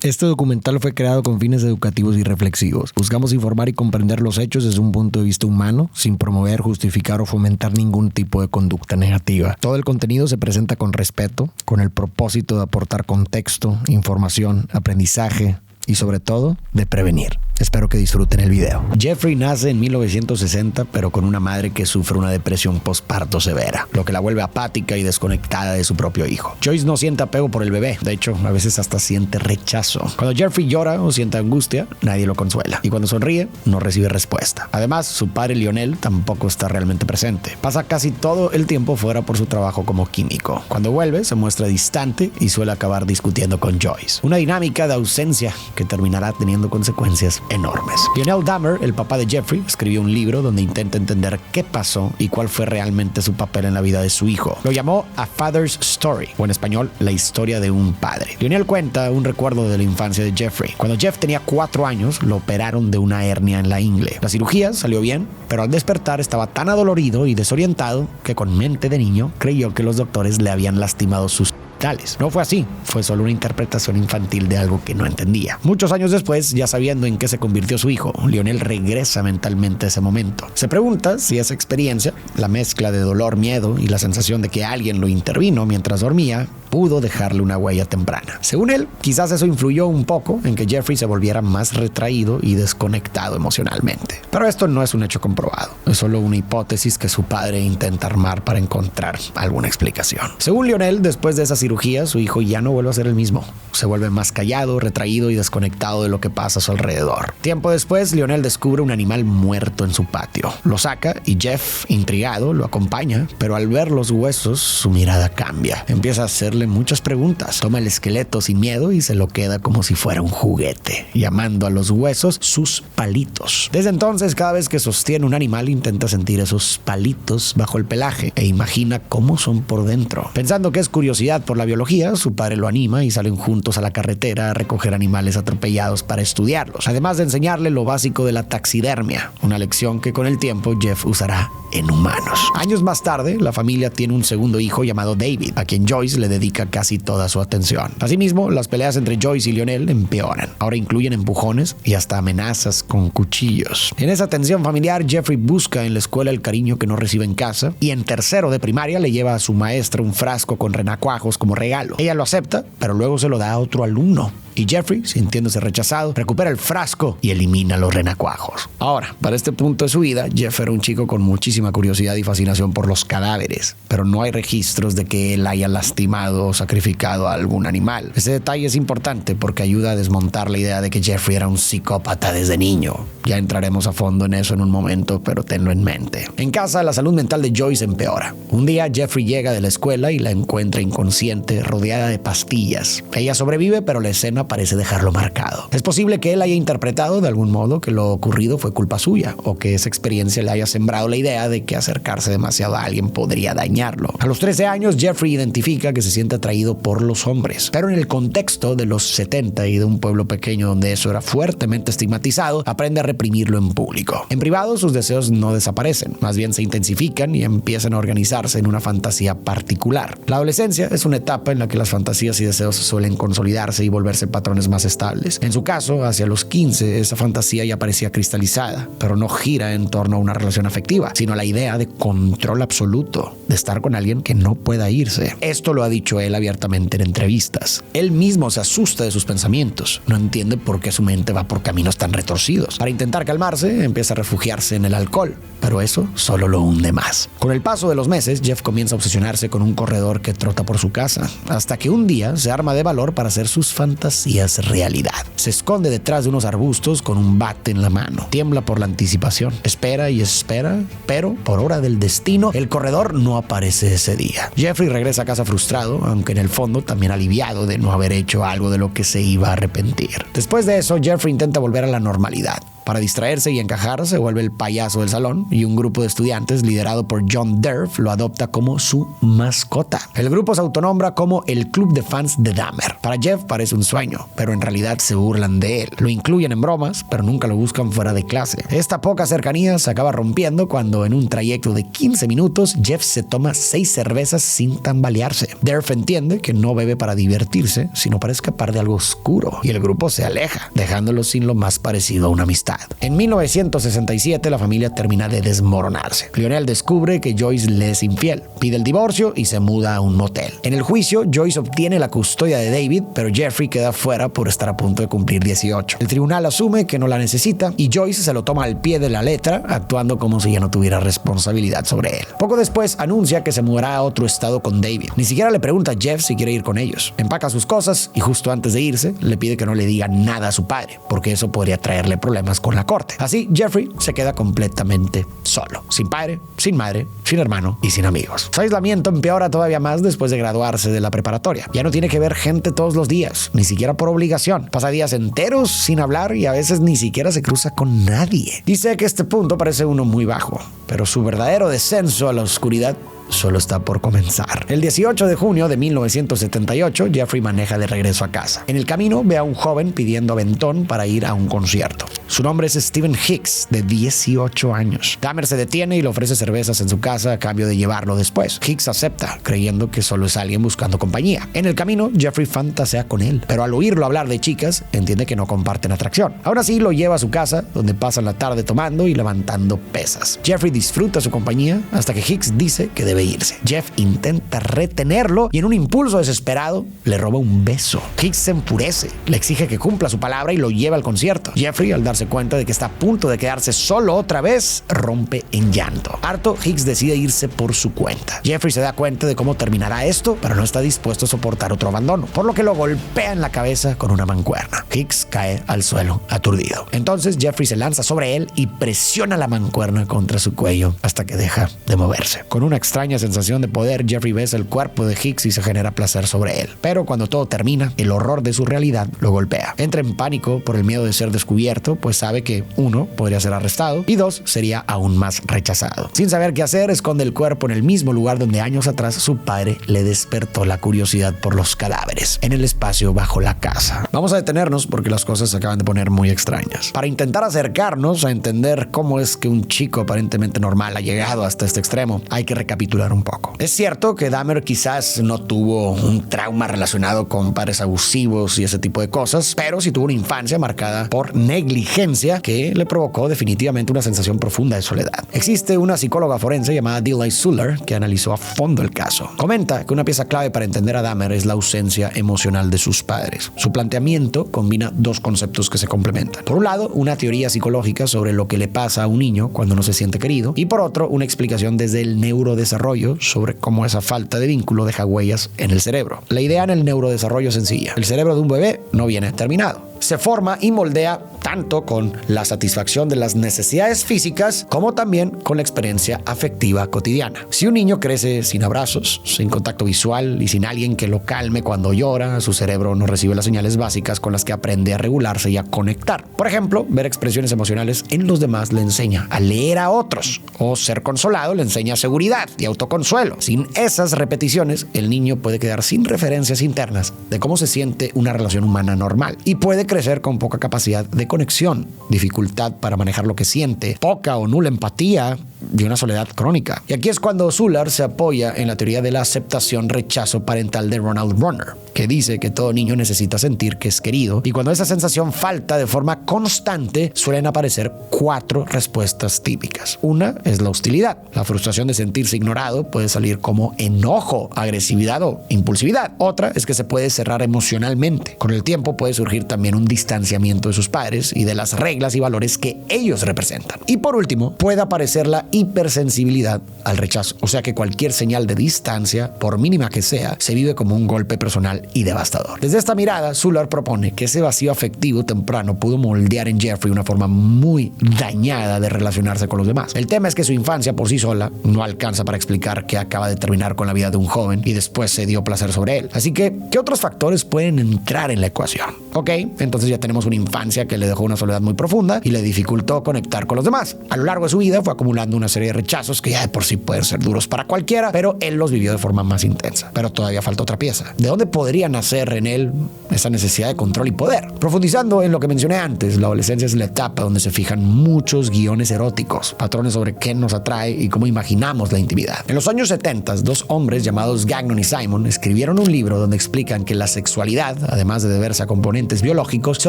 Este documental fue creado con fines educativos y reflexivos. Buscamos informar y comprender los hechos desde un punto de vista humano, sin promover, justificar o fomentar ningún tipo de conducta negativa. Todo el contenido se presenta con respeto, con el propósito de aportar contexto, información, aprendizaje y sobre todo de prevenir. Espero que disfruten el video. Jeffrey nace en 1960, pero con una madre que sufre una depresión postparto severa, lo que la vuelve apática y desconectada de su propio hijo. Joyce no siente apego por el bebé, de hecho, a veces hasta siente rechazo. Cuando Jeffrey llora o siente angustia, nadie lo consuela. Y cuando sonríe, no recibe respuesta. Además, su padre Lionel tampoco está realmente presente. Pasa casi todo el tiempo fuera por su trabajo como químico. Cuando vuelve, se muestra distante y suele acabar discutiendo con Joyce. Una dinámica de ausencia que terminará teniendo consecuencias enormes. Lionel Dahmer, el papá de Jeffrey, escribió un libro donde intenta entender qué pasó y cuál fue realmente su papel en la vida de su hijo. Lo llamó A Father's Story, o en español, la historia de un padre. Lionel cuenta un recuerdo de la infancia de Jeffrey. Cuando Jeff tenía 4 años, lo operaron de una hernia en la ingle. La cirugía salió bien, pero al despertar estaba tan adolorido y desorientado que con mente de niño creyó que los doctores le habían lastimado sus genitales. No fue así, fue solo una interpretación infantil de algo que no entendía. Muchos años después, ya sabiendo en qué se convirtió su hijo, Lionel regresa mentalmente a ese momento. Se pregunta si esa experiencia, la mezcla de dolor, miedo y la sensación de que alguien lo intervino mientras dormía, pudo dejarle una huella temprana. Según él, quizás eso influyó un poco en que Jeffrey se volviera más retraído y desconectado emocionalmente. Pero esto no es un hecho comprobado, es solo una hipótesis que su padre intenta armar para encontrar alguna explicación. Según Lionel, después de esa cirugía, su hijo ya no vuelve a ser el mismo. Se vuelve más callado, retraído y desconectado de lo que pasa a su alrededor. Tiempo después, Lionel descubre un animal muerto en su patio. Lo saca y Jeff, intrigado, lo acompaña, pero al ver los huesos, su mirada cambia. Empieza a hacerle muchas preguntas. Toma el esqueleto sin miedo y se lo queda como si fuera un juguete, llamando a los huesos sus palitos. Desde entonces, cada vez que sostiene un animal, intenta sentir esos palitos bajo el pelaje e imagina cómo son por dentro. Pensando que es curiosidad por la biología, su padre lo anima y salen juntos a la carretera a recoger animales atropellados para estudiarlos, además de enseñarle lo básico de la taxidermia, una lección que con el tiempo Jeff usará en humanos. Años más tarde, la familia tiene un segundo hijo llamado David, a quien Joyce le dedica casi toda su atención. Asimismo, las peleas entre Joyce y Lionel empeoran. Ahora incluyen empujones y hasta amenazas con cuchillos. En esa tensión familiar, Jeffrey busca en la escuela el cariño que no recibe en casa y en tercero de primaria le lleva a su maestra un frasco con renacuajos como regalo. Ella lo acepta, pero luego se lo da a otro alumno. Y Jeffrey, sintiéndose rechazado, recupera el frasco y elimina los renacuajos. Ahora, para este punto de su vida, Jeff era un chico con muchísima curiosidad y fascinación por los cadáveres, pero no hay registros de que él haya lastimado o sacrificado a algún animal. Ese detalle es importante porque ayuda a desmontar la idea de que Jeffrey era un psicópata desde niño. Ya entraremos a fondo en eso en un momento, pero tenlo en mente. En casa, la salud mental de Joyce empeora. Un día, Jeffrey llega de la escuela y la encuentra inconsciente, rodeada de pastillas. Ella sobrevive, pero la escena parece dejarlo marcado. Es posible que él haya interpretado de algún modo que lo ocurrido fue culpa suya, o que esa experiencia le haya sembrado la idea de que acercarse demasiado a alguien podría dañarlo. A los 13 años, Jeffrey identifica que se siente atraído por los hombres, pero en el contexto de los 70 y de un pueblo pequeño donde eso era fuertemente estigmatizado, aprende a reprimirlo en público. En privado, sus deseos no desaparecen, más bien se intensifican y empiezan a organizarse en una fantasía particular. La adolescencia es una etapa en la que las fantasías y deseos suelen consolidarse y volverse patrones más estables. En su caso, hacia los 15, esa fantasía ya parecía cristalizada, pero no gira en torno a una relación afectiva, sino a la idea de control absoluto, de estar con alguien que no pueda irse. Esto lo ha dicho él abiertamente en entrevistas. Él mismo se asusta de sus pensamientos, no entiende por qué su mente va por caminos tan retorcidos. Para intentar calmarse, empieza a refugiarse en el alcohol, pero eso solo lo hunde más. Con el paso de los meses, Jeff comienza a obsesionarse con un corredor que trota por su casa, hasta que un día se arma de valor para hacer sus fantasías realidad. Se esconde detrás de unos arbustos con un bate en la mano. Tiembla por la anticipación. Espera y espera, pero por obra del destino, el corredor no aparece ese día. Jeffrey regresa a casa frustrado, aunque en el fondo también aliviado de no haber hecho algo de lo que se iba a arrepentir. Después de eso, Jeffrey intenta volver a la normalidad, Para distraerse y encajar, se vuelve el payaso del salón y un grupo de estudiantes liderado por John Derf lo adopta como su mascota. El grupo se autonombra como el Club de Fans de Dahmer. Para Jeff parece un sueño, pero en realidad se burlan de él. Lo incluyen en bromas, pero nunca lo buscan fuera de clase. Esta poca cercanía se acaba rompiendo cuando en un trayecto de 15 minutos Jeff se toma 6 cervezas sin tambalearse. Derf entiende que no bebe para divertirse, sino para escapar de algo oscuro, y el grupo se aleja, dejándolo sin lo más parecido a una amistad. En 1967 la familia termina de desmoronarse. Lionel descubre que Joyce le es infiel, pide el divorcio y se muda a un motel. En el juicio, Joyce obtiene la custodia de David, pero Jeffrey queda fuera por estar a punto de cumplir 18. El tribunal asume que no la necesita y Joyce se lo toma al pie de la letra, actuando como si ya no tuviera responsabilidad sobre él. Poco después anuncia que se mudará a otro estado con David. Ni siquiera le pregunta a Jeff si quiere ir con ellos. Empaca sus cosas y justo antes de irse le pide que no le diga nada a su padre, porque eso podría traerle problemas con la corte. Así, Jeffrey se queda completamente solo, sin padre, sin madre, sin hermano y sin amigos. Su aislamiento empeora todavía más después de graduarse de la preparatoria. Ya no tiene que ver gente todos los días, ni siquiera por obligación. Pasa días enteros sin hablar y a veces ni siquiera se cruza con nadie. Dice que este punto parece uno muy bajo, pero su verdadero descenso a la oscuridad solo está por comenzar. El 18 de junio de 1978, Jeffrey maneja de regreso a casa. En el camino ve a un joven pidiendo aventón para ir a un concierto. Su nombre es Steven Hicks, de 18 años. Dahmer se detiene y le ofrece cervezas en su casa a cambio de llevarlo después. Hicks acepta, creyendo que solo es alguien buscando compañía. En el camino, Jeffrey fantasea con él, pero al oírlo hablar de chicas, entiende que no comparten atracción. Aún así, lo lleva a su casa, donde pasan la tarde tomando y levantando pesas. Jeffrey disfruta su compañía hasta que Hicks dice que debe irse. Jeff intenta retenerlo y en un impulso desesperado le roba un beso. Hicks se enfurece, le exige que cumpla su palabra y lo lleva al concierto. Jeffrey, al darse cuenta de que está a punto de quedarse solo otra vez, rompe en llanto. Harto, Hicks decide irse por su cuenta. Jeffrey se da cuenta de cómo terminará esto, pero no está dispuesto a soportar otro abandono, por lo que lo golpea en la cabeza con una mancuerna. Hicks cae al suelo aturdido. Entonces Jeffrey se lanza sobre él y presiona la mancuerna contra su cuello hasta que deja de moverse. Con una extraña sensación de poder, Jeffrey besa el cuerpo de Hicks y se genera placer sobre él. Pero cuando todo termina, el horror de su realidad lo golpea. Entra en pánico por el miedo de ser descubierto, pues sabe que 1. Podría ser arrestado y 2. Sería aún más rechazado. Sin saber qué hacer, esconde el cuerpo en el mismo lugar donde años atrás su padre le despertó la curiosidad por los cadáveres, en el espacio bajo la casa. Vamos a detenernos porque las cosas se acaban de poner muy extrañas. Para intentar acercarnos a entender cómo es que un chico aparentemente normal ha llegado hasta este extremo, hay que recapitular un poco. Es cierto que Dahmer quizás no tuvo un trauma relacionado con padres abusivos y ese tipo de cosas, pero sí tuvo una infancia marcada por negligencia que le provocó definitivamente una sensación profunda de soledad. Existe una psicóloga forense llamada Delay Suller que analizó a fondo el caso. Comenta que una pieza clave para entender a Dahmer es la ausencia emocional de sus padres. Su planteamiento combina 2 conceptos que se complementan. Por un lado, una teoría psicológica sobre lo que le pasa a un niño cuando no se siente querido, y por otro, una explicación desde el neurodesarrollo sobre cómo esa falta de vínculo deja huellas en el cerebro. La idea en el neurodesarrollo es sencilla. El cerebro de un bebé no viene terminado. Se forma y moldea tanto con la satisfacción de las necesidades físicas como también con la experiencia afectiva cotidiana. Si un niño crece sin abrazos, sin contacto visual y sin alguien que lo calme cuando llora, su cerebro no recibe las señales básicas con las que aprende a regularse y a conectar. Por ejemplo, ver expresiones emocionales en los demás le enseña a leer a otros, o ser consolado le enseña seguridad y autoconsuelo. Sin esas repeticiones, el niño puede quedar sin referencias internas de cómo se siente una relación humana normal y puede crecer con poca capacidad de conexión, dificultad para manejar lo que siente, poca o nula empatía y una soledad crónica. Y aquí es cuando Suller se apoya en la teoría de la aceptación-rechazo parental de Ronald Runner, que dice que todo niño necesita sentir que es querido, y cuando esa sensación falta de forma constante, suelen aparecer 4 respuestas típicas. Una es la hostilidad. La frustración de sentirse ignorado puede salir como enojo, agresividad o impulsividad. Otra es que se puede cerrar emocionalmente. Con el tiempo puede surgir también un distanciamiento de sus padres y de las reglas y valores que ellos representan. Y por último, puede aparecer la hipersensibilidad al rechazo, o sea que cualquier señal de distancia, por mínima que sea, se vive como un golpe personal y devastador. Desde esta mirada, Suller propone que ese vacío afectivo temprano pudo moldear en Jeffrey una forma muy dañada de relacionarse con los demás. El tema es que su infancia por sí sola no alcanza para explicar que acaba de terminar con la vida de un joven y después se dio placer sobre él. Así que, ¿qué otros factores pueden entrar en la ecuación? Ok, Entonces ya tenemos una infancia que le dejó una soledad muy profunda y le dificultó conectar con los demás. A lo largo de su vida fue acumulando una serie de rechazos que ya de por sí pueden ser duros para cualquiera, pero él los vivió de forma más intensa. Pero todavía falta otra pieza. ¿De dónde podría nacer en él esa necesidad de control y poder? Profundizando en lo que mencioné antes, la adolescencia es la etapa donde se fijan muchos guiones eróticos, patrones sobre qué nos atrae y cómo imaginamos la intimidad. En los años 70, dos hombres llamados Gagnon y Simon escribieron un libro donde explican que la sexualidad, además de deberse a componentes biológicos, se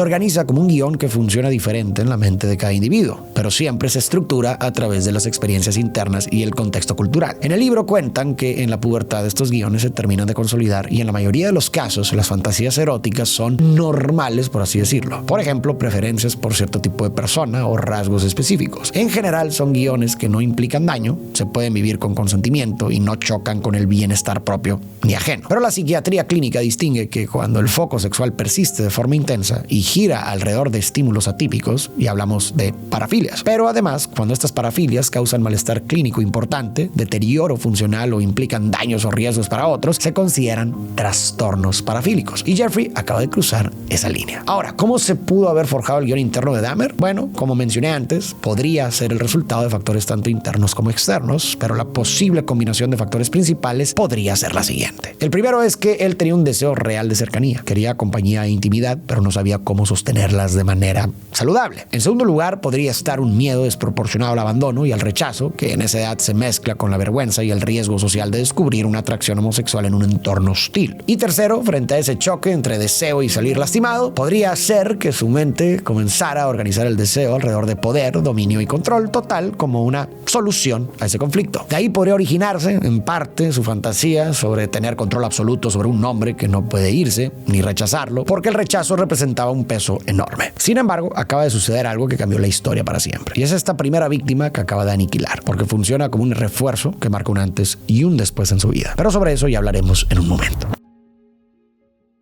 organiza como un guión que funciona diferente en la mente de cada individuo, pero siempre se estructura a través de las experiencias internas y el contexto cultural. En el libro cuentan que en la pubertad estos guiones se terminan de consolidar y en la mayoría de los casos las fantasías eróticas son normales, por así decirlo. Por ejemplo, preferencias por cierto tipo de persona o rasgos específicos. En general son guiones que no implican daño, se pueden vivir con consentimiento y no chocan con el bienestar propio ni ajeno. Pero la psiquiatría clínica distingue que cuando el foco sexual persiste de forma intensa y gira alrededor de estímulos atípicos, y hablamos de parafilias. Pero además, cuando estas parafilias causan malestar clínico importante, deterioro funcional o implican daños o riesgos para otros, se consideran trastornos parafílicos. Y Jeffrey acaba de cruzar esa línea. Ahora, ¿cómo se pudo haber forjado el guión interno de Dahmer? Bueno, como mencioné antes, podría ser el resultado de factores tanto internos como externos, pero la posible combinación de factores principales podría ser la siguiente. El primero es que él tenía un deseo real de cercanía. Quería compañía e intimidad, pero no sabía cómo sostenerlas de manera saludable. En segundo lugar, podría estar un miedo desproporcionado al abandono y al rechazo, que en esa edad se mezcla con la vergüenza y el riesgo social de descubrir una atracción homosexual en un entorno hostil. Y tercero, frente a ese choque entre deseo y salir lastimado, podría ser que su mente comenzara a organizar el deseo alrededor de poder, dominio y control total como una solución a ese conflicto. De ahí podría originarse, en parte, su fantasía sobre tener control absoluto sobre un hombre que no puede irse ni rechazarlo, porque el rechazo representaba un peso enorme. Sin embargo, acaba de suceder algo que cambió la historia para siempre. Y es esta primera víctima que acaba de aniquilar, porque funciona como un refuerzo que marca un antes y un después en su vida. Pero sobre eso ya hablaremos en un momento.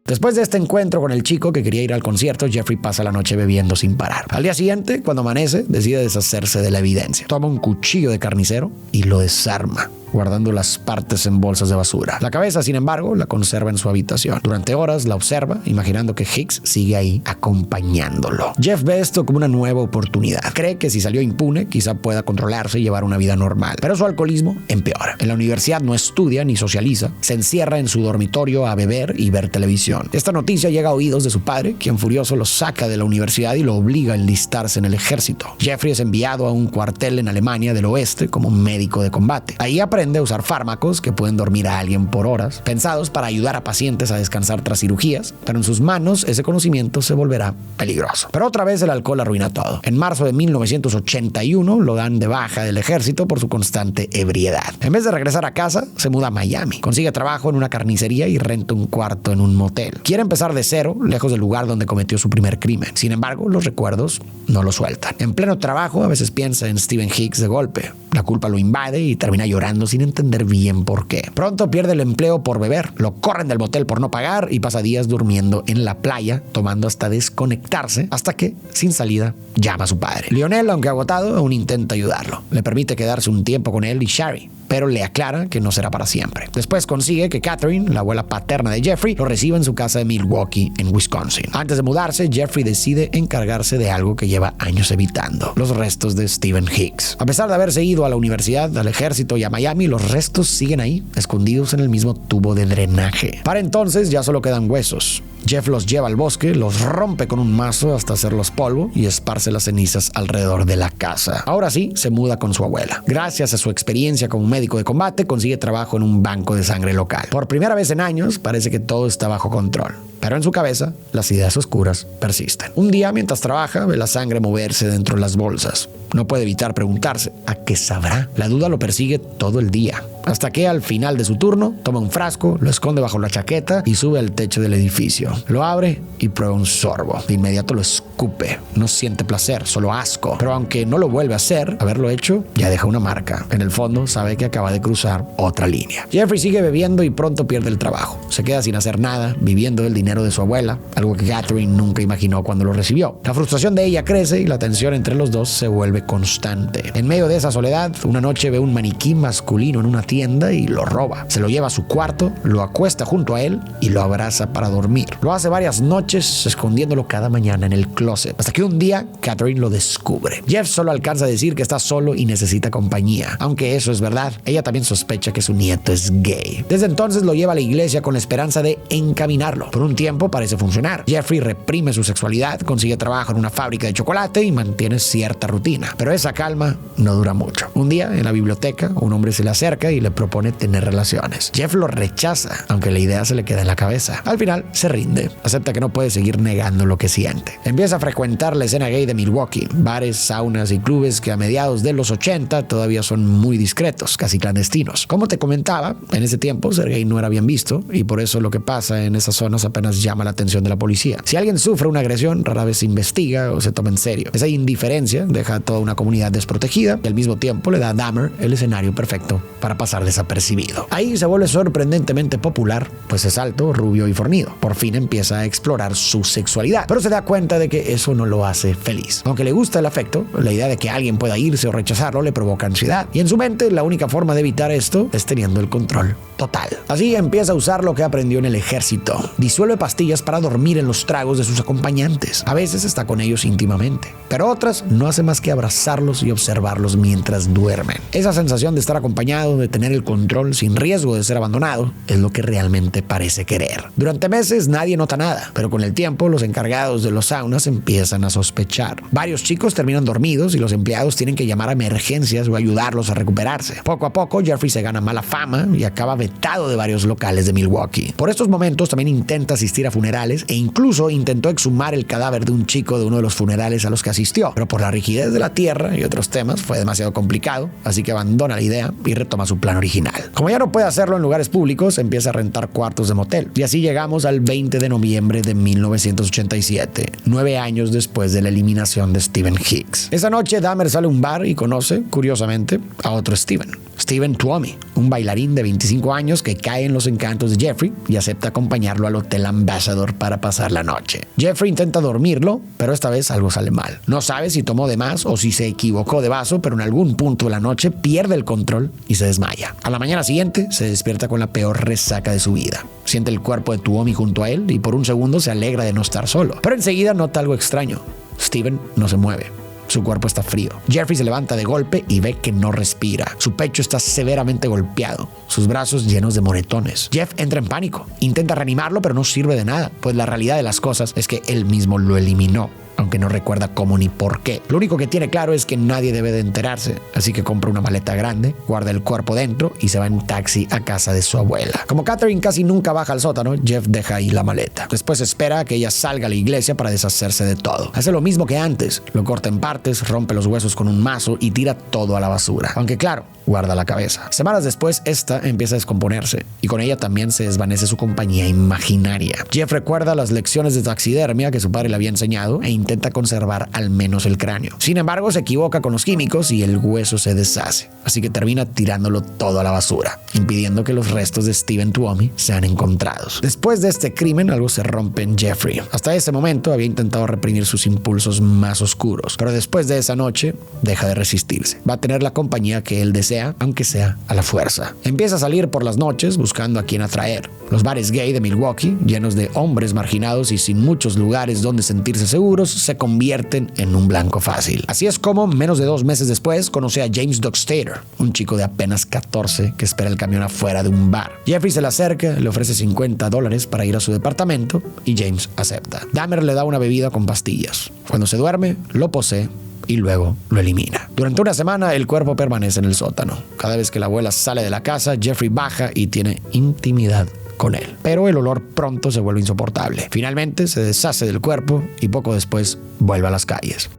Después de este encuentro con el chico que quería ir al concierto, Jeffrey pasa la noche bebiendo sin parar. Al día siguiente, cuando amanece, decide deshacerse de la evidencia. Toma un cuchillo de carnicero y lo desarma, guardando las partes en bolsas de basura. La cabeza, sin embargo, la conserva en su habitación. Durante horas la observa, imaginando que Hicks sigue ahí acompañándolo. Jeff ve esto como una nueva oportunidad. Cree que si salió impune, quizá pueda controlarse y llevar una vida normal. Pero su alcoholismo empeora. En la universidad no estudia ni socializa. Se encierra en su dormitorio a beber y ver televisión. Esta noticia llega a oídos de su padre, quien furioso lo saca de la universidad y lo obliga a enlistarse en el ejército. Jeffrey es enviado a un cuartel en Alemania del oeste como médico de combate. Ahí aprende a usar fármacos que pueden dormir a alguien por horas, pensados para ayudar a pacientes a descansar tras cirugías, pero en sus manos ese conocimiento se volverá peligroso. Pero otra vez el alcohol arruina todo. En marzo de 1981 lo dan de baja del ejército por su constante ebriedad. En vez de regresar a casa, se muda a Miami. Consigue trabajo en una carnicería y renta un cuarto en un motel. Quiere empezar de cero, lejos del lugar donde cometió su primer crimen. Sin embargo, los recuerdos no lo sueltan. En pleno trabajo, a veces piensa en Stephen Hicks de golpe. La culpa lo invade y termina llorando sin entender bien por qué. Pronto pierde el empleo por beber, lo corren del motel por no pagar y pasa días durmiendo en la playa, tomando hasta desconectarse, hasta que, sin salida, llama a su padre. Lionel, aunque agotado, aún intenta ayudarlo. Le permite quedarse un tiempo con él y Sherry, pero le aclara que no será para siempre. Después consigue que Catherine, la abuela paterna de Jeffrey, lo reciba en su casa de Milwaukee, en Wisconsin. Antes de mudarse, Jeffrey decide encargarse de algo que lleva años evitando: los restos de Stephen Hicks. A pesar de haberse ido a la universidad, al ejército y a Miami, los restos siguen ahí, escondidos en el mismo tubo de drenaje. Para entonces ya solo quedan huesos. Jeff los lleva al bosque, los rompe con un mazo hasta hacerlos polvo y esparce las cenizas alrededor de la casa. Ahora sí, se muda con su abuela. Gracias a su experiencia como médico de combate, consigue trabajo en un banco de sangre local. Por primera vez en años, parece que todo está bajo control. Pero en su cabeza, las ideas oscuras persisten. Un día, mientras trabaja, ve la sangre moverse dentro de las bolsas. No puede evitar preguntarse, ¿a qué sabrá? La duda lo persigue todo el día. Hasta que al final de su turno, toma un frasco, lo esconde bajo la chaqueta y sube al techo del edificio. Lo abre y prueba un sorbo. De inmediato lo escupe. No siente placer, solo asco. Pero aunque no lo vuelve a hacer, haberlo hecho ya deja una marca. En el fondo, sabe que acaba de cruzar otra línea. Jeffrey sigue bebiendo y pronto pierde el trabajo. Se queda sin hacer nada, viviendo del dinero de su abuela, algo que Catherine nunca imaginó cuando lo recibió. La frustración de ella crece y la tensión entre los dos se vuelve constante. En medio de esa soledad, una noche ve un maniquí masculino en una tienda tienda y lo roba. Se lo lleva a su cuarto, lo acuesta junto a él y lo abraza para dormir. Lo hace varias noches, escondiéndolo cada mañana en el closet, hasta que un día Catherine lo descubre. Jeff solo alcanza a decir que está solo y necesita compañía. Aunque eso es verdad, ella también sospecha que su nieto es gay. Desde entonces lo lleva a la iglesia con la esperanza de encaminarlo. Por un tiempo parece funcionar. Jeffrey reprime su sexualidad, consigue trabajo en una fábrica de chocolate y mantiene cierta rutina. Pero esa calma no dura mucho. Un día, en la biblioteca, un hombre se le acerca y le propone tener relaciones. Jeff lo rechaza, aunque la idea se le queda en la cabeza. Al final, se rinde. Acepta que no puede seguir negando lo que siente. Empieza a frecuentar la escena gay de Milwaukee, bares, saunas y clubes que a mediados de los 80 todavía son muy discretos, casi clandestinos. Como te comentaba, en ese tiempo ser gay no era bien visto y por eso lo que pasa en esas zonas apenas llama la atención de la policía. Si alguien sufre una agresión, rara vez se investiga o se toma en serio. Esa indiferencia deja a toda una comunidad desprotegida y al mismo tiempo le da a Dahmer el escenario perfecto para pasar desapercibido. Ahí se vuelve sorprendentemente popular, pues es alto, rubio y fornido. Por fin empieza a explorar su sexualidad, pero se da cuenta de que eso no lo hace feliz. Aunque le gusta el afecto, la idea de que alguien pueda irse o rechazarlo le provoca ansiedad. Y en su mente, la única forma de evitar esto es teniendo el control total. Así empieza a usar lo que aprendió en el ejército. Disuelve pastillas para dormir en los tragos de sus acompañantes. A veces está con ellos íntimamente, pero otras no hace más que abrazarlos y observarlos mientras duermen. Esa sensación de estar acompañado, de tener el control sin riesgo de ser abandonado, es lo que realmente parece querer. Durante meses nadie nota nada, pero con el tiempo los encargados de los saunas empiezan a sospechar. Varios chicos terminan dormidos y los empleados tienen que llamar a emergencias o ayudarlos a recuperarse. Poco a poco Jeffrey se gana mala fama y acaba vetado de varios locales de Milwaukee. Por estos momentos también intenta asistir a funerales e incluso intentó exhumar el cadáver de un chico de uno de los funerales a los que asistió, pero por la rigidez de la tierra y otros temas fue demasiado complicado, así que abandona la idea y retoma su plan original. Como ya no puede hacerlo en lugares públicos, empieza a rentar cuartos de motel. Y así llegamos al 20 de noviembre de 1987, 9 años después de la eliminación de Stephen Hicks. Esa noche Dahmer sale a un bar y conoce, curiosamente, a otro Steven Tuomi, un bailarín de 25 años que cae en los encantos de Jeffrey y acepta acompañarlo al Hotel Ambassador para pasar la noche. Jeffrey intenta dormirlo, pero esta vez algo sale mal. No sabe si tomó de más o si se equivocó de vaso, pero en algún punto de la noche pierde el control y se desmaya. A la mañana siguiente se despierta con la peor resaca de su vida. Siente el cuerpo de Tuomi junto a él y por un segundo se alegra de no estar solo. Pero enseguida nota algo extraño. Steven no se mueve. Su cuerpo está frío. Jeffrey se levanta de golpe y ve que no respira. Su pecho está severamente golpeado, sus brazos llenos de moretones. Jeff entra en pánico. Intenta reanimarlo, pero no sirve de nada, pues la realidad de las cosas es que él mismo lo eliminó, aunque no recuerda cómo ni por qué. Lo único que tiene claro es que nadie debe de enterarse, así que compra una maleta grande, guarda el cuerpo dentro y se va en taxi a casa de su abuela. Como Catherine casi nunca baja al sótano, Jeff deja ahí la maleta. Después espera a que ella salga a la iglesia para deshacerse de todo. Hace lo mismo que antes, lo corta en partes, rompe los huesos con un mazo y tira todo a la basura. Aunque claro, guarda la cabeza. Semanas después, esta empieza a descomponerse y con ella también se desvanece su compañía imaginaria. Jeff recuerda las lecciones de taxidermia que su padre le había enseñado e intenta conservar al menos el cráneo. Sin embargo, se equivoca con los químicos y el hueso se deshace, así que termina tirándolo todo a la basura, impidiendo que los restos de Steven Tuomi sean encontrados. Después de este crimen, algo se rompe en Jeffrey. Hasta ese momento había intentado reprimir sus impulsos más oscuros, pero después de esa noche, deja de resistirse. Va a tener la compañía que él desea, aunque sea a la fuerza. Empieza a salir por las noches buscando a quien atraer. Los bares gay de Milwaukee, llenos de hombres marginados y sin muchos lugares donde sentirse seguros, se convierten en un blanco fácil. Así es como, menos de 2 meses después, conoce a James Dockstader, un chico de apenas 14 que espera el camión afuera de un bar. Jeffrey se le acerca, le ofrece $50 para ir a su departamento y James acepta. Dahmer le da una bebida con pastillas. Cuando se duerme, lo posee y luego lo elimina. Durante una semana, el cuerpo permanece en el sótano. Cada vez que la abuela sale de la casa, Jeffrey baja y tiene intimidad con él. Pero el olor pronto se vuelve insoportable. Finalmente se deshace del cuerpo y poco después vuelve a las calles.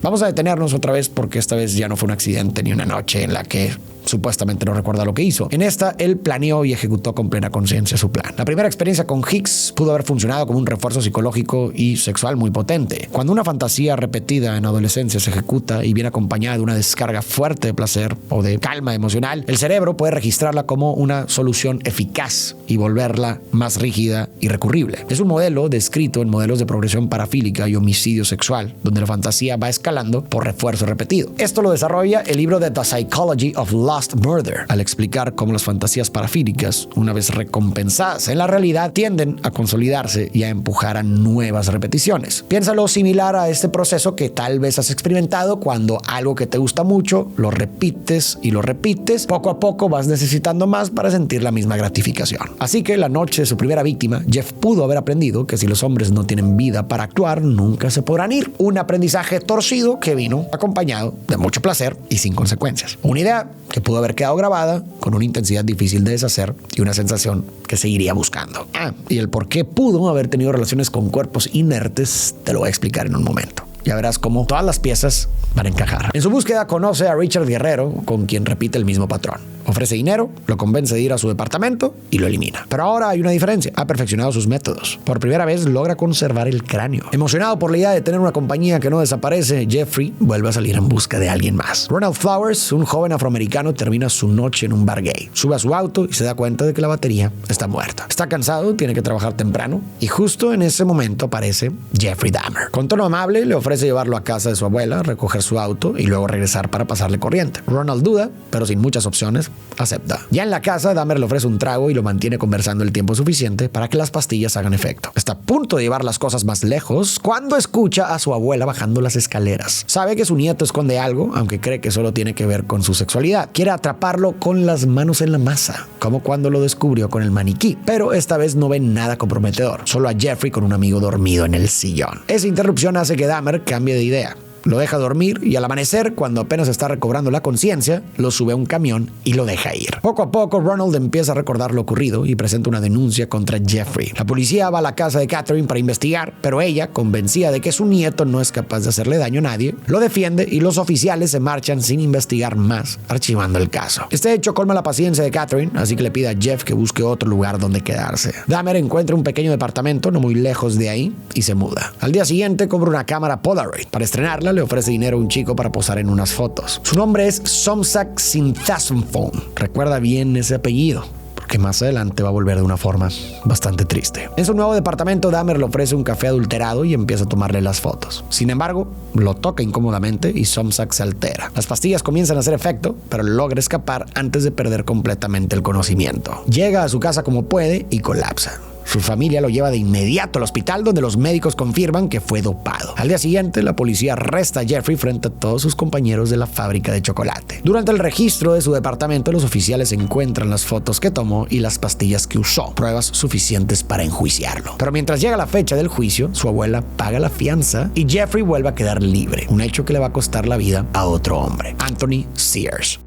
Vamos a detenernos otra vez porque esta vez ya no fue un accidente ni una noche en la que supuestamente no recuerda lo que hizo. En esta, él planeó y ejecutó con plena conciencia su plan. La primera experiencia con Hicks pudo haber funcionado como un refuerzo psicológico y sexual muy potente. Cuando una fantasía repetida en adolescencia se ejecuta y viene acompañada de una descarga fuerte de placer o de calma emocional, el cerebro puede registrarla como una solución eficaz y volverla más rígida y recurrible. Es un modelo descrito en modelos de progresión parafílica y homicidio sexual, donde la fantasía va escalando por refuerzo repetido. Esto lo desarrolla el libro de The Psychology of Lost Murder, al explicar cómo las fantasías parafílicas, una vez recompensadas en la realidad, tienden a consolidarse y a empujar a nuevas repeticiones. Piénsalo similar a este proceso que tal vez has experimentado cuando algo que te gusta mucho lo repites y lo repites. Poco a poco vas necesitando más para sentir la misma gratificación. Así que la noche de su primera víctima, Jeff pudo haber aprendido que si los hombres no tienen vida para actuar, nunca se podrán ir. Un aprendizaje torcido que vino acompañado de mucho placer y sin consecuencias. Una idea que pudo haber quedado grabada con una intensidad difícil de deshacer y una sensación que seguiría buscando. Y el por qué pudo haber tenido relaciones con cuerpos inertes te lo voy a explicar en un momento. Ya verás cómo todas las piezas van a encajar. En su búsqueda conoce a Richard Guerrero, con quien repite el mismo patrón. Ofrece dinero, lo convence de ir a su departamento y lo elimina. Pero ahora hay una diferencia. Ha perfeccionado sus métodos. Por primera vez logra conservar el cráneo. Emocionado por la idea de tener una compañía que no desaparece, Jeffrey vuelve a salir en busca de alguien más. Ronald Flowers, un joven afroamericano, termina su noche en un bar gay. Sube a su auto y se da cuenta de que la batería está muerta. Está cansado, tiene que trabajar temprano y justo en ese momento aparece Jeffrey Dahmer. Con tono amable le ofrece llevarlo a casa de su abuela, recoger su auto y luego regresar para pasarle corriente. Ronald duda, pero sin muchas opciones, acepta. Ya en la casa, Dahmer le ofrece un trago y lo mantiene conversando el tiempo suficiente para que las pastillas hagan efecto. Está a punto de llevar las cosas más lejos cuando escucha a su abuela bajando las escaleras. Sabe que su nieto esconde algo, aunque cree que solo tiene que ver con su sexualidad. Quiere atraparlo con las manos en la masa, como cuando lo descubrió con el maniquí. Pero esta vez no ve nada comprometedor, solo a Jeffrey con un amigo dormido en el sillón. Esa interrupción hace que Dahmer cambie de idea. Lo deja dormir y al amanecer, cuando apenas está recobrando la conciencia, lo sube a un camión y lo deja ir. Poco a poco, Ronald empieza a recordar lo ocurrido y presenta una denuncia contra Jeffrey. La policía va a la casa de Catherine para investigar, pero ella, convencida de que su nieto no es capaz de hacerle daño a nadie, lo defiende y los oficiales se marchan sin investigar más, archivando el caso. Este hecho colma la paciencia de Catherine, así que le pide a Jeff que busque otro lugar donde quedarse. Dahmer encuentra un pequeño departamento no muy lejos de ahí y se muda. Al día siguiente compra una cámara Polaroid. Para estrenarla, le ofrece dinero a un chico para posar en unas fotos. Su nombre es Somsak Sinthasomphone. Recuerda bien ese apellido, porque más adelante va a volver de una forma bastante triste. En su nuevo departamento, Dahmer le ofrece un café adulterado y empieza a tomarle las fotos. Sin embargo, lo toca incómodamente y Somsak se altera. Las pastillas comienzan a hacer efecto, pero logra escapar antes de perder completamente el conocimiento. Llega a su casa como puede y colapsa. Su familia lo lleva de inmediato al hospital, donde los médicos confirman que fue dopado. Al día siguiente, la policía arresta a Jeffrey frente a todos sus compañeros de la fábrica de chocolate. Durante el registro de su departamento, los oficiales encuentran las fotos que tomó y las pastillas que usó, pruebas suficientes para enjuiciarlo. Pero mientras llega la fecha del juicio, su abuela paga la fianza y Jeffrey vuelve a quedar libre, un hecho que le va a costar la vida a otro hombre, Anthony Sears.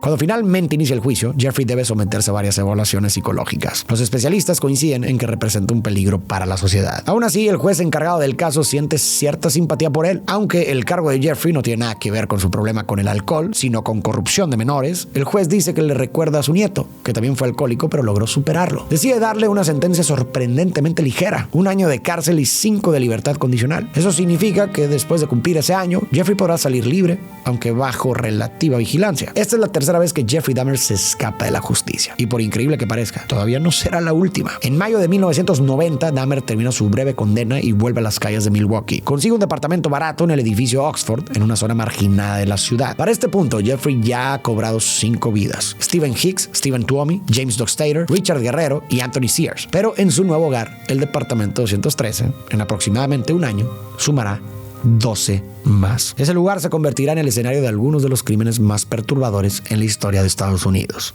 Cuando finalmente inicia el juicio, Jeffrey debe someterse a varias evaluaciones psicológicas. Los especialistas coinciden en que representa un peligro para la sociedad. Aún así, el juez encargado del caso siente cierta simpatía por él. Aunque el cargo de Jeffrey no tiene nada que ver con su problema con el alcohol, sino con corrupción de menores, el juez dice que le recuerda a su nieto, que también fue alcohólico pero logró superarlo. Decide darle una sentencia sorprendentemente ligera, 1 año de cárcel y 5 de libertad condicional. Eso significa que después de cumplir ese año, Jeffrey podrá salir libre, aunque bajo relativa vigilancia. Esta es la tercera vez que Jeffrey Dahmer se escapa de la justicia. Y por increíble que parezca, todavía no será la última. En mayo de 1990, Dahmer termina su breve condena y vuelve a las calles de Milwaukee. Consigue un departamento barato en el edificio Oxford, en una zona marginada de la ciudad. Para este punto, Jeffrey ya ha cobrado 5 vidas: Stephen Hicks, Stephen Tuomi, James Dockstader, Richard Guerrero y Anthony Sears. Pero en su nuevo hogar, el departamento 213, en aproximadamente 1 año, sumará 12 más. Ese lugar se convertirá en el escenario de algunos de los crímenes más perturbadores en la historia de Estados Unidos.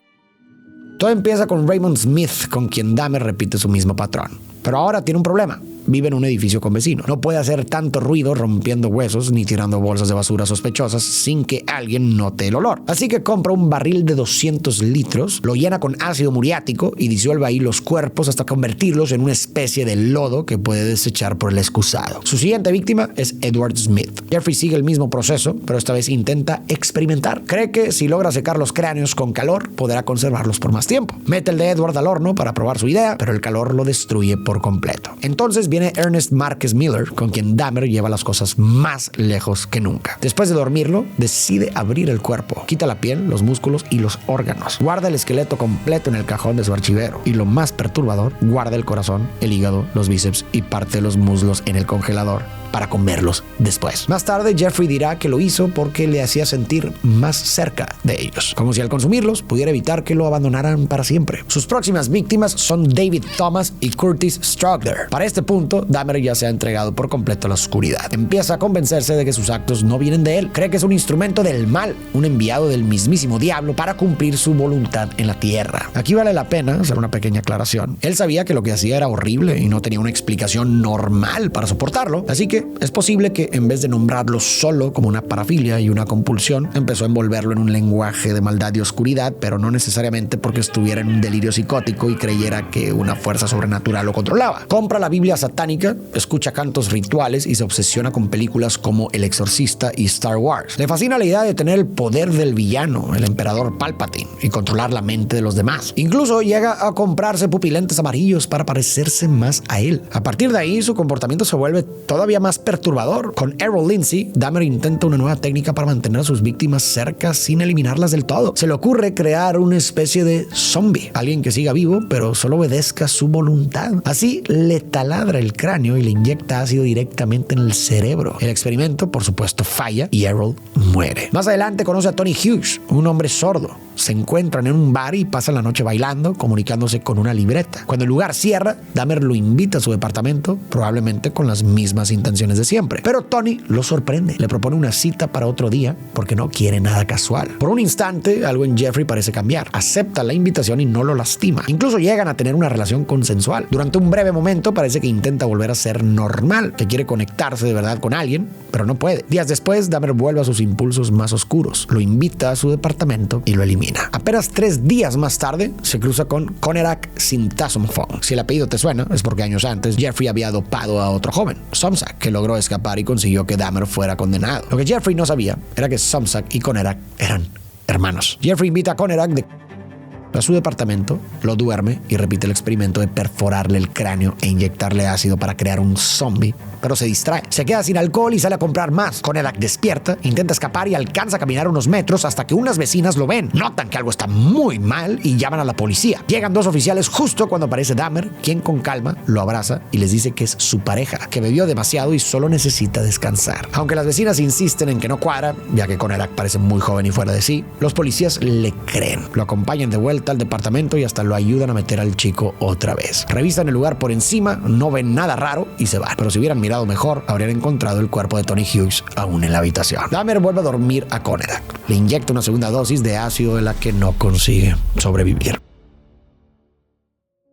Todo empieza con Raymond Smith, con quien Dahmer repite su mismo patrón. Pero ahora tiene un problema. Vive en un edificio con vecinos. No puede hacer tanto ruido rompiendo huesos ni tirando bolsas de basura sospechosas sin que alguien note el olor. Así que compra un barril de 200 litros, lo llena con ácido muriático y disuelve ahí los cuerpos hasta convertirlos en una especie de lodo que puede desechar por el excusado. Su siguiente víctima es Edward Smith. Jeffrey sigue el mismo proceso, pero esta vez intenta experimentar. Cree que si logra secar los cráneos con calor, podrá conservarlos por más tiempo. Mete el de Edward al horno para probar su idea, pero el calor lo destruye por completo. Entonces viene Ernest Márquez Miller, con quien Dahmer lleva las cosas más lejos que nunca. Después de dormirlo, decide abrir el cuerpo, quita la piel, los músculos y los órganos, guarda el esqueleto completo en el cajón de su archivero y, lo más perturbador, guarda el corazón, el hígado, los bíceps y parte de los muslos en el congelador para comerlos después. Más tarde, Jeffrey dirá que lo hizo porque le hacía sentir más cerca de ellos, como si al consumirlos pudiera evitar que lo abandonaran para siempre. Sus próximas víctimas son David Thomas y Curtis Strogler. Para este punto, Dahmer ya se ha entregado por completo a la oscuridad. Empieza a convencerse de que sus actos no vienen de él. Cree que es un instrumento del mal, un enviado del mismísimo diablo para cumplir su voluntad en la tierra. Aquí vale la pena hacer una pequeña aclaración. Él sabía que lo que hacía era horrible y no tenía una explicación normal para soportarlo, así que es posible que, en vez de nombrarlo solo como una parafilia y una compulsión, empezó a envolverlo en un lenguaje de maldad y oscuridad, pero no necesariamente porque estuviera en un delirio psicótico y creyera que una fuerza sobrenatural lo controlaba. Compra la Biblia satánica, escucha cantos rituales y se obsesiona con películas como El Exorcista y Star Wars. Le fascina la idea de tener el poder del villano, el emperador Palpatine, y controlar la mente de los demás. Incluso llega a comprarse pupilentes amarillos para parecerse más a él. A partir de ahí, su comportamiento se vuelve todavía más perturbador. Con Errol Lindsey, Dahmer intenta una nueva técnica para mantener a sus víctimas cerca sin eliminarlas del todo. Se le ocurre crear una especie de zombie, alguien que siga vivo pero solo obedezca su voluntad. Así le taladra el cráneo y le inyecta ácido directamente en el cerebro. El experimento, por supuesto, falla y Errol muere. Más adelante conoce a Tony Hughes, un hombre sordo. Se encuentran en un bar y pasan la noche bailando, comunicándose con una libreta. Cuando el lugar cierra, Dahmer lo invita a su departamento, probablemente con las mismas intenciones de siempre. Pero Tony lo sorprende. Le propone una cita para otro día porque no quiere nada casual. Por un instante, algo en Jeffrey parece cambiar. Acepta la invitación y no lo lastima. Incluso llegan a tener una relación consensual. Durante un breve momento parece que intenta volver a ser normal, que quiere conectarse de verdad con alguien, pero no puede. Días después, Dahmer vuelve a sus impulsos más oscuros. Lo invita a su departamento y lo elimina. Apenas 3 días más tarde, se cruza con Conerak Sintasomphone. Si el apellido te suena, es porque años antes Jeffrey había adoptado a otro joven, Somsak, que logró escapar y consiguió que Dahmer fuera condenado. Lo que Jeffrey no sabía era que Somsak y Conerak eran hermanos. Jeffrey invita a Conerak a su departamento, lo duerme y repite el experimento de perforarle el cráneo e inyectarle ácido para crear un zombie, pero se distrae. Se queda sin alcohol y sale a comprar más. Conerak despierta, intenta escapar y alcanza a caminar unos metros hasta que unas vecinas lo ven. Notan que algo está muy mal y llaman a la policía. Llegan 2 oficiales justo cuando aparece Dahmer, quien con calma lo abraza y les dice que es su pareja, que bebió demasiado y solo necesita descansar. Aunque las vecinas insisten en que no cuadra, ya que Conerak parece muy joven y fuera de sí, los policías le creen. Lo acompañan de vuelta al departamento y hasta lo ayudan a meter al chico otra vez. Revisan el lugar por encima, no ven nada raro y se van. Pero si hubieran mirado mejor, habrían encontrado el cuerpo de Tony Hughes aún en la habitación. Dahmer vuelve a dormir a Conerak. Le inyecta una segunda dosis de ácido de la que no consigue sobrevivir.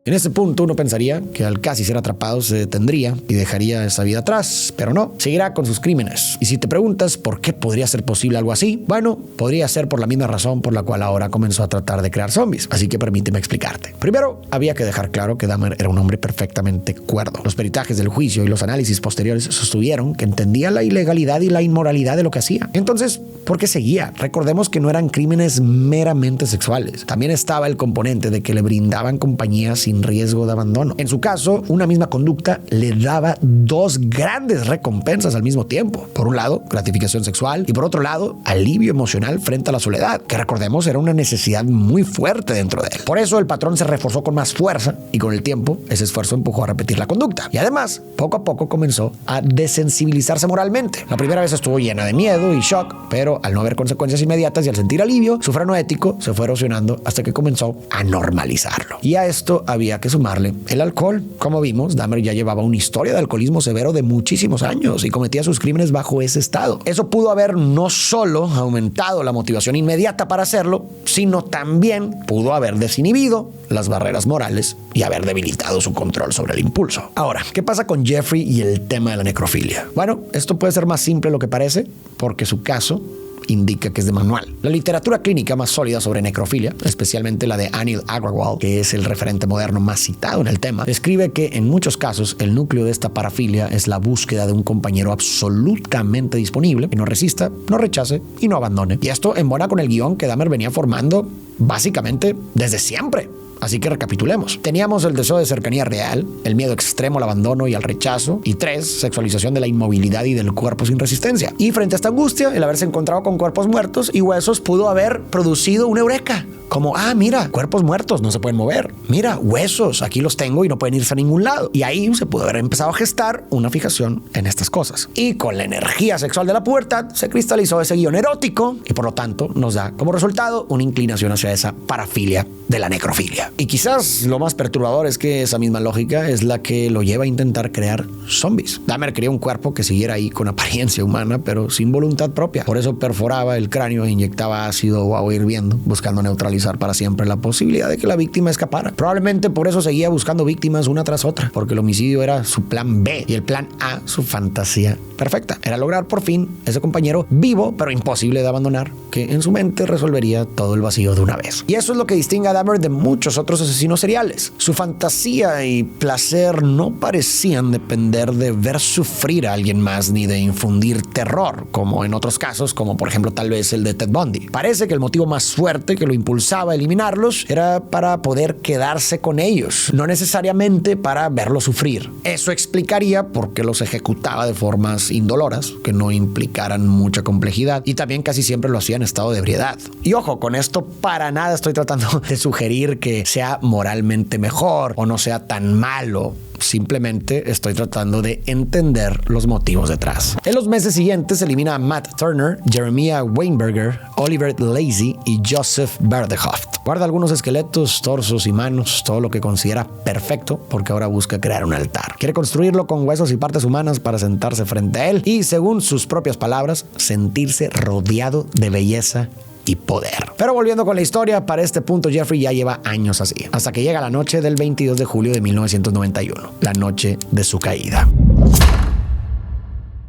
En este punto uno pensaría que al casi ser atrapado se detendría y dejaría esa vida atrás, pero no, seguirá con sus crímenes. Y si te preguntas por qué podría ser posible algo así, bueno, podría ser por la misma razón por la cual ahora comenzó a tratar de crear zombies, así que permíteme explicarte. Primero, había que dejar claro que Dahmer era un hombre perfectamente cuerdo. Los peritajes del juicio y los análisis posteriores sostuvieron que entendía la ilegalidad y la inmoralidad de lo que hacía. Entonces, ¿por qué seguía? Recordemos que no eran crímenes meramente sexuales. También estaba el componente de que le brindaban compañía sin riesgo de abandono. En su caso, una misma conducta le daba 2 grandes recompensas al mismo tiempo. Por un lado, gratificación sexual y por otro lado, alivio emocional frente a la soledad, que recordemos era una necesidad muy fuerte dentro de él. Por eso el patrón se reforzó con más fuerza y con el tiempo ese esfuerzo empujó a repetir la conducta. Y además, poco a poco comenzó a desensibilizarse moralmente. La primera vez estuvo llena de miedo y shock, pero al no haber consecuencias inmediatas y al sentir alivio, su freno ético se fue erosionando hasta que comenzó a normalizarlo. Y a esto había que sumarle el alcohol. Como vimos, Dahmer ya llevaba una historia de alcoholismo severo de muchísimos años y cometía sus crímenes bajo ese estado. Eso pudo haber no solo aumentado la motivación inmediata para hacerlo, sino también pudo haber desinhibido las barreras morales y haber debilitado su control sobre el impulso. Ahora, ¿qué pasa con Jeffrey y el tema de la necrofilia? Bueno, esto puede ser más simple de lo que parece, porque su caso indica que es de manual. La literatura clínica más sólida sobre necrofilia, especialmente la de Anil Agrawal, que es el referente moderno más citado en el tema, describe que en muchos casos el núcleo de esta parafilia es la búsqueda de un compañero absolutamente disponible, que no resista, no rechace y no abandone. Y esto embona con el guión que Dahmer venía formando básicamente desde siempre. Así que recapitulemos. Teníamos el deseo de cercanía real, el miedo extremo al abandono y al rechazo, y 3, sexualización de la inmovilidad y del cuerpo sin resistencia. Y frente a esta angustia, el haberse encontrado con cuerpos muertos y huesos pudo haber producido una eureka. Como, mira, cuerpos muertos no se pueden mover. Mira, huesos, aquí los tengo y no pueden irse a ningún lado. Y ahí se pudo haber empezado a gestar una fijación en estas cosas. Y con la energía sexual de la pubertad se cristalizó ese guión erótico y por lo tanto nos da como resultado una inclinación hacia esa parafilia de la necrofilia. Y quizás lo más perturbador es que esa misma lógica es la que lo lleva a intentar crear zombies. Dahmer quería un cuerpo que siguiera ahí con apariencia humana, pero sin voluntad propia. Por eso perforaba el cráneo e inyectaba ácido o agua hirviendo, buscando neutralizar para siempre la posibilidad de que la víctima escapara. Probablemente por eso seguía buscando víctimas una tras otra, porque el homicidio era su plan B y el plan A su fantasía perfecta. Era lograr por fin ese compañero vivo, pero imposible de abandonar, que en su mente resolvería todo el vacío de una vez. Y eso es lo que distingue a Dahmer de muchos otros asesinos seriales. Su fantasía y placer no parecían depender de ver sufrir a alguien más ni de infundir terror, como en otros casos, como por ejemplo tal vez el de Ted Bundy. Parece que el motivo más fuerte que lo impulsaba a eliminarlos era para poder quedarse con ellos, no necesariamente para verlos sufrir. Eso explicaría por qué los ejecutaba de formas indoloras, que no implicaran mucha complejidad, y también casi siempre lo hacía en estado de ebriedad. Y ojo, con esto para nada estoy tratando de sugerir que sea moralmente mejor o no sea tan malo. Simplemente estoy tratando de entender los motivos detrás. En los meses siguientes elimina a Matt Turner, Jeremiah Weinberger, Oliver Lacy y Joseph Verdehoft. Guarda algunos esqueletos, torsos y manos, todo lo que considera perfecto, porque ahora busca crear un altar. Quiere construirlo con huesos y partes humanas para sentarse frente a él y, según sus propias palabras, sentirse rodeado de belleza y poder. Pero volviendo con la historia, para este punto Jeffrey ya lleva años así, hasta que llega la noche del 22 de julio de 1991, la noche de su caída.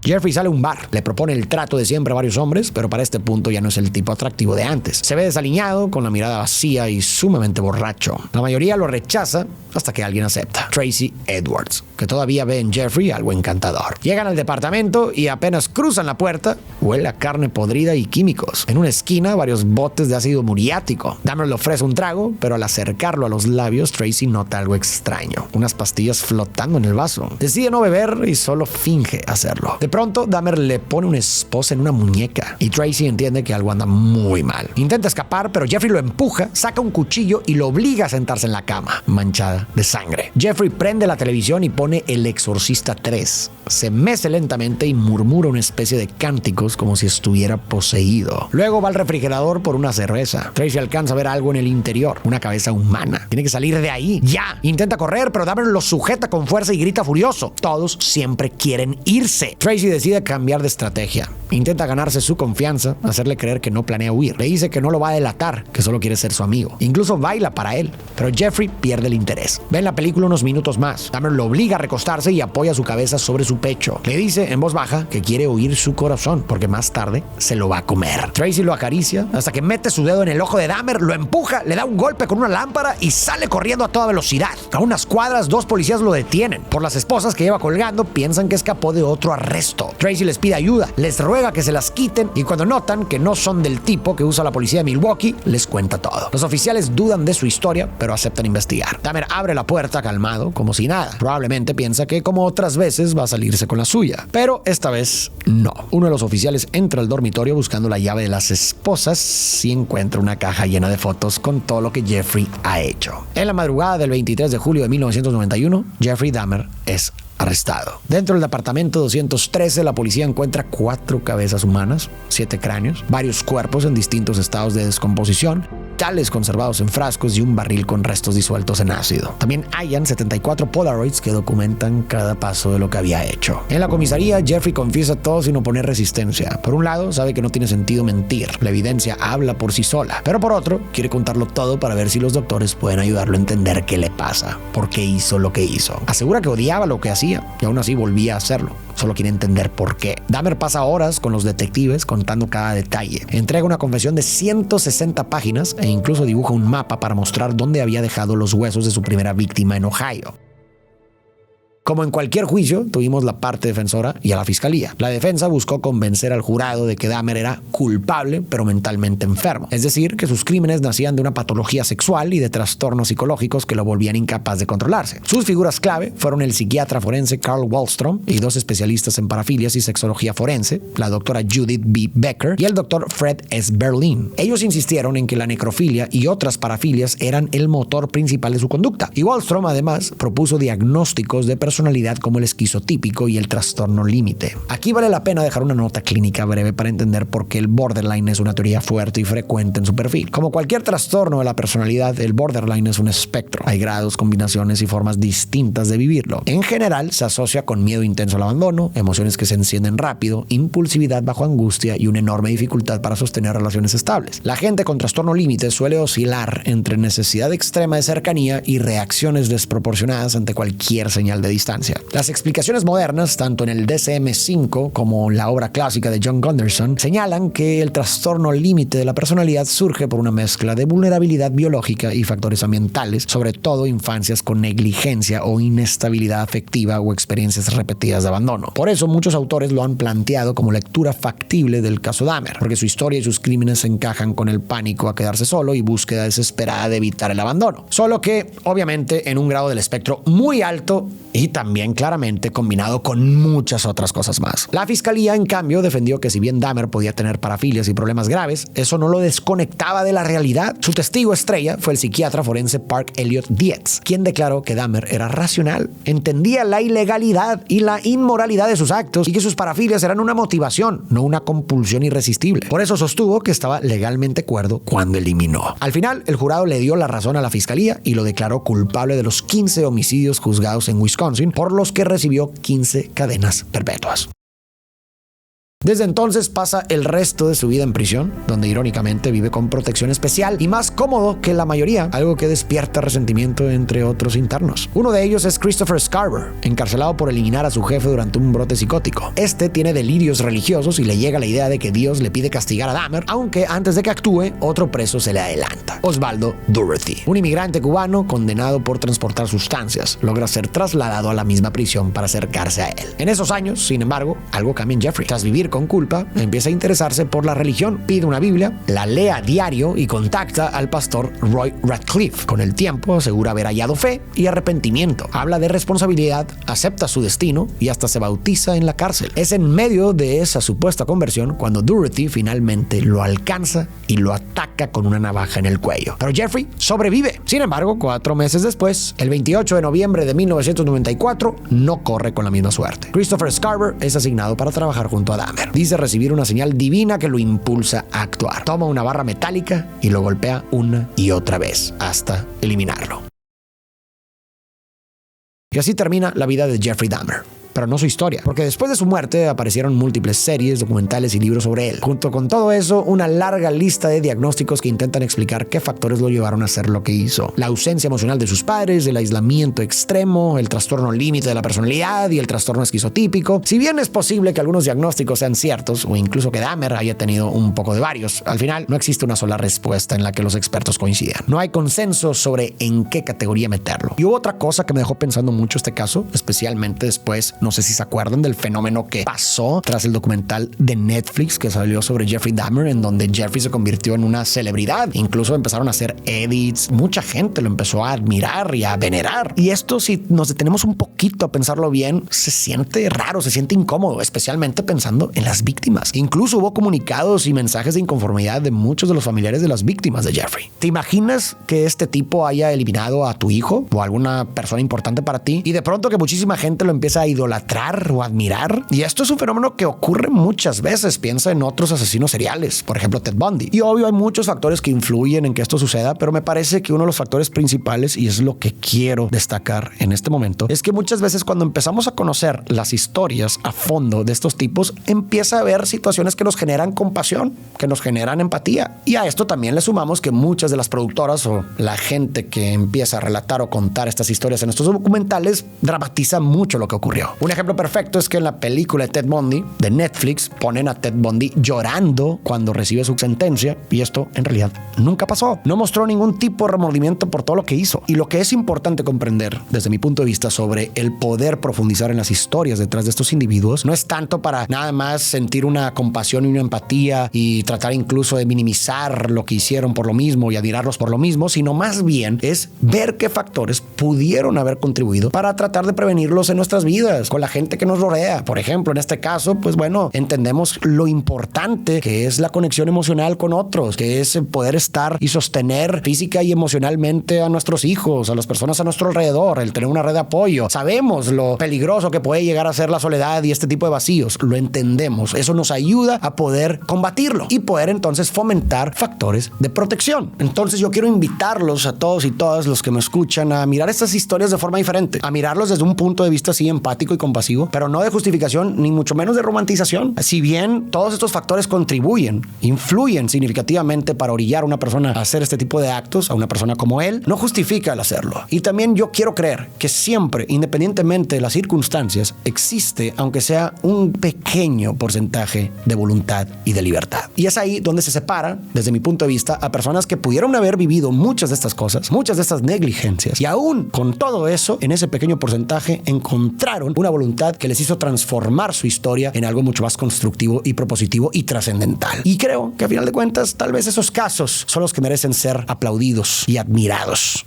Jeffrey sale a un bar, le propone el trato de siempre a varios hombres, pero para este punto ya no es el tipo atractivo de antes. Se ve desaliñado, con la mirada vacía y sumamente borracho. La mayoría lo rechaza hasta que alguien acepta. Tracy Edwards, que todavía ve en Jeffrey algo encantador. Llegan al departamento y apenas cruzan la puerta, huele a carne podrida y químicos. En una esquina, varios botes de ácido muriático. Dahmer le ofrece un trago, pero al acercarlo a los labios, Tracy nota algo extraño. Unas pastillas flotando en el vaso. Decide no beber y solo finge hacerlo. De pronto, Dahmer le pone una esposa en una muñeca y Tracy entiende que algo anda muy mal. Intenta escapar, pero Jeffrey lo empuja, saca un cuchillo y lo obliga a sentarse en la cama, manchada de sangre. Jeffrey prende la televisión y pone El Exorcista 3. Se mece lentamente y murmura una especie de cánticos como si estuviera poseído. Luego va al refrigerador por una cerveza. Tracy alcanza a ver algo en el interior, una cabeza humana. Tiene que salir de ahí, ya. Intenta correr, pero Dahmer lo sujeta con fuerza y grita furioso. Todos siempre quieren irse. Tracy decide cambiar de estrategia. Intenta ganarse su confianza, hacerle creer que no planea huir. Le dice que no lo va a delatar, que solo quiere ser su amigo. Incluso baila para él, pero Jeffrey pierde el interés. Ve la película unos minutos más. Dahmer lo obliga a recostarse y apoya su cabeza sobre su pecho. Le dice en voz baja que quiere oír su corazón, porque más tarde se lo va a comer. Tracy lo acaricia hasta que mete su dedo en el ojo de Dahmer, lo empuja, le da un golpe con una lámpara y sale corriendo a toda velocidad. A unas cuadras, 2 policías lo detienen. Por las esposas que lleva colgando, piensan que escapó de otro arresto. Tracy les pide ayuda, les ruega que se las quiten y cuando notan que no son del tipo que usa la policía de Milwaukee, les cuenta todo. Los oficiales dudan de su historia, pero aceptan investigar. Dahmer abre la puerta calmado, como si nada. Probablemente piensa que, como otras veces, va a salirse con la suya. Pero esta vez, no. Uno de los oficiales entra al dormitorio buscando la llave de las esposas y encuentra una caja llena de fotos con todo lo que Jeffrey ha hecho. En la madrugada del 23 de julio de 1991, Jeffrey Dahmer es arrestado. Dentro del departamento 213, la policía encuentra 4 cabezas humanas, 7 cráneos, varios cuerpos en distintos estados de descomposición, tales conservados en frascos y un barril con restos disueltos en ácido. También hallan 74 Polaroids que documentan cada paso de lo que había hecho. En la comisaría, Jeffrey confiesa todo sin oponer resistencia. Por un lado, sabe que no tiene sentido mentir. La evidencia habla por sí sola. Pero por otro, quiere contarlo todo para ver si los doctores pueden ayudarlo a entender qué le pasa, por qué hizo lo que hizo. Asegura que odiaba lo que hacía y aún así volvía a hacerlo. Solo quiere entender por qué. Dahmer pasa horas con los detectives contando cada detalle. Entrega una confesión de 160 páginas e incluso dibuja un mapa para mostrar dónde había dejado los huesos de su primera víctima en Ohio. Como en cualquier juicio, tuvimos la parte defensora y a la fiscalía. La defensa buscó convencer al jurado de que Dahmer era culpable, pero mentalmente enfermo. Es decir, que sus crímenes nacían de una patología sexual y de trastornos psicológicos que lo volvían incapaz de controlarse. Sus figuras clave fueron el psiquiatra forense Carl Wallstrom y dos especialistas en parafilias y sexología forense, la doctora Judith B. Becker y el doctor Fred S. Berlin. Ellos insistieron en que la necrofilia y otras parafilias eran el motor principal de su conducta. Y Wallstrom además propuso diagnósticos de personalidad como el esquizotípico y el trastorno límite. Aquí vale la pena dejar una nota clínica breve para entender por qué el borderline es una teoría fuerte y frecuente en su perfil. Como cualquier trastorno de la personalidad, el borderline es un espectro. Hay grados, combinaciones y formas distintas de vivirlo. En general, se asocia con miedo intenso al abandono, emociones que se encienden rápido, impulsividad bajo angustia y una enorme dificultad para sostener relaciones estables. La gente con trastorno límite suele oscilar entre necesidad extrema de cercanía y reacciones desproporcionadas ante cualquier señal de distancia. Las explicaciones modernas, tanto en el DSM-5 como la obra clásica de John Gunderson, señalan que el trastorno límite de la personalidad surge por una mezcla de vulnerabilidad biológica y factores ambientales, sobre todo infancias con negligencia o inestabilidad afectiva o experiencias repetidas de abandono. Por eso muchos autores lo han planteado como lectura factible del caso Dahmer, porque su historia y sus crímenes se encajan con el pánico a quedarse solo y búsqueda desesperada de evitar el abandono. Solo que, obviamente, en un grado del espectro muy alto y también claramente combinado con muchas otras cosas más. La fiscalía, en cambio, defendió que si bien Dahmer podía tener parafilias y problemas graves, eso no lo desconectaba de la realidad. Su testigo estrella fue el psiquiatra forense Park Elliott Dietz, quien declaró que Dahmer era racional, entendía la ilegalidad y la inmoralidad de sus actos y que sus parafilias eran una motivación, no una compulsión irresistible. Por eso sostuvo que estaba legalmente cuerdo cuando eliminó. Al final, el jurado le dio la razón a la fiscalía y lo declaró culpable de los 15 homicidios juzgados en Wisconsin, por los que recibió 15 cadenas perpetuas. Desde entonces pasa el resto de su vida en prisión, donde irónicamente vive con protección especial y más cómodo que la mayoría, algo que despierta resentimiento entre otros internos. Uno de ellos es Christopher Scarver, encarcelado por eliminar a su jefe durante un brote psicótico. Este tiene delirios religiosos y le llega la idea de que Dios le pide castigar a Dahmer, aunque antes de que actúe, otro preso se le adelanta. Osvaldo Dougherty, un inmigrante cubano condenado por transportar sustancias, logra ser trasladado a la misma prisión para acercarse a él. En esos años, sin embargo, algo cambia en Jeffrey. Tras vivir con culpa, empieza a interesarse por la religión, pide una Biblia, la lee a diario y contacta al pastor Roy Radcliffe. Con el tiempo asegura haber hallado fe y arrepentimiento, habla de responsabilidad, acepta su destino y hasta se bautiza en la cárcel. Es en medio de esa supuesta conversión cuando Dougherty finalmente lo alcanza y lo ataca con una navaja en el cuello. Pero Jeffrey sobrevive. Sin embargo, 4 meses después, el 28 de noviembre de 1994, no corre con la misma suerte. Christopher Scarver es asignado para trabajar junto a Dahmer. Dice recibir una señal divina que lo impulsa a actuar. Toma una barra metálica y lo golpea una y otra vez hasta eliminarlo. Y así termina la vida de Jeffrey Dahmer. Pero no su historia, porque después de su muerte aparecieron múltiples series, documentales y libros sobre él. Junto con todo eso, una larga lista de diagnósticos que intentan explicar qué factores lo llevaron a hacer lo que hizo. La ausencia emocional de sus padres, el aislamiento extremo, el trastorno límite de la personalidad y el trastorno esquizotípico. Si bien es posible que algunos diagnósticos sean ciertos, o incluso que Dahmer haya tenido un poco de varios, al final no existe una sola respuesta en la que los expertos coincidan. No hay consenso sobre en qué categoría meterlo. Y hubo otra cosa que me dejó pensando mucho este caso, especialmente después. No sé si se acuerdan del fenómeno que pasó tras el documental de Netflix que salió sobre Jeffrey Dahmer, en donde Jeffrey se convirtió en una celebridad. Incluso empezaron a hacer edits. Mucha gente lo empezó a admirar y a venerar. Y esto, si nos detenemos un poquito a pensarlo bien, se siente raro, se siente incómodo, especialmente pensando en las víctimas. Incluso hubo comunicados y mensajes de inconformidad de muchos de los familiares de las víctimas de Jeffrey. ¿Te imaginas que este tipo haya eliminado a tu hijo o a alguna persona importante para ti y de pronto que muchísima gente lo empieza a idolatrar o admirar? Y esto es un fenómeno que ocurre muchas veces. Piensa en otros asesinos seriales, por ejemplo Ted Bundy. Y obvio hay muchos factores que influyen en que esto suceda, pero me parece que uno de los factores principales, y es lo que quiero destacar en este momento, es que muchas veces cuando empezamos a conocer las historias a fondo de estos tipos, empieza a haber situaciones que nos generan compasión, que nos generan empatía. Y a esto también le sumamos que muchas de las productoras o la gente que empieza a relatar o contar estas historias en estos documentales dramatiza mucho lo que ocurrió. Un ejemplo perfecto es que en la película de Ted Bundy de Netflix ponen a Ted Bundy llorando cuando recibe su sentencia, y esto en realidad nunca pasó. No mostró ningún tipo de remordimiento por todo lo que hizo. Y lo que es importante comprender desde mi punto de vista sobre el poder profundizar en las historias detrás de estos individuos no es tanto para nada más sentir una compasión y una empatía y tratar incluso de minimizar lo que hicieron por lo mismo y admirarlos por lo mismo, sino más bien es ver qué factores pudieron haber contribuido para tratar de prevenirlos en nuestras vidas, con la gente que nos rodea. Por ejemplo, en este caso, pues bueno, entendemos lo importante que es la conexión emocional con otros, que es poder estar y sostener física y emocionalmente a nuestros hijos, a las personas a nuestro alrededor, el tener una red de apoyo. Sabemos lo peligroso que puede llegar a ser la soledad y este tipo de vacíos. Lo entendemos. Eso nos ayuda a poder combatirlo y poder entonces fomentar factores de protección. Entonces yo quiero invitarlos a todos y todas los que me escuchan a mirar estas historias de forma diferente, a mirarlos desde un punto de vista así empático y compasivo, pero no de justificación ni mucho menos de romantización. Si bien todos estos factores contribuyen, influyen significativamente para orillar a una persona a hacer este tipo de actos, a una persona como él, no justifica el hacerlo. Y también yo quiero creer que siempre, independientemente de las circunstancias, existe, aunque sea un pequeño porcentaje de voluntad y de libertad. Y es ahí donde se separa, desde mi punto de vista, a personas que pudieron haber vivido muchas de estas cosas, muchas de estas negligencias, y aún con todo eso, en ese pequeño porcentaje encontraron una voluntad que les hizo transformar su historia en algo mucho más constructivo y propositivo y trascendental. Y creo que a final de cuentas, tal vez esos casos son los que merecen ser aplaudidos y admirados.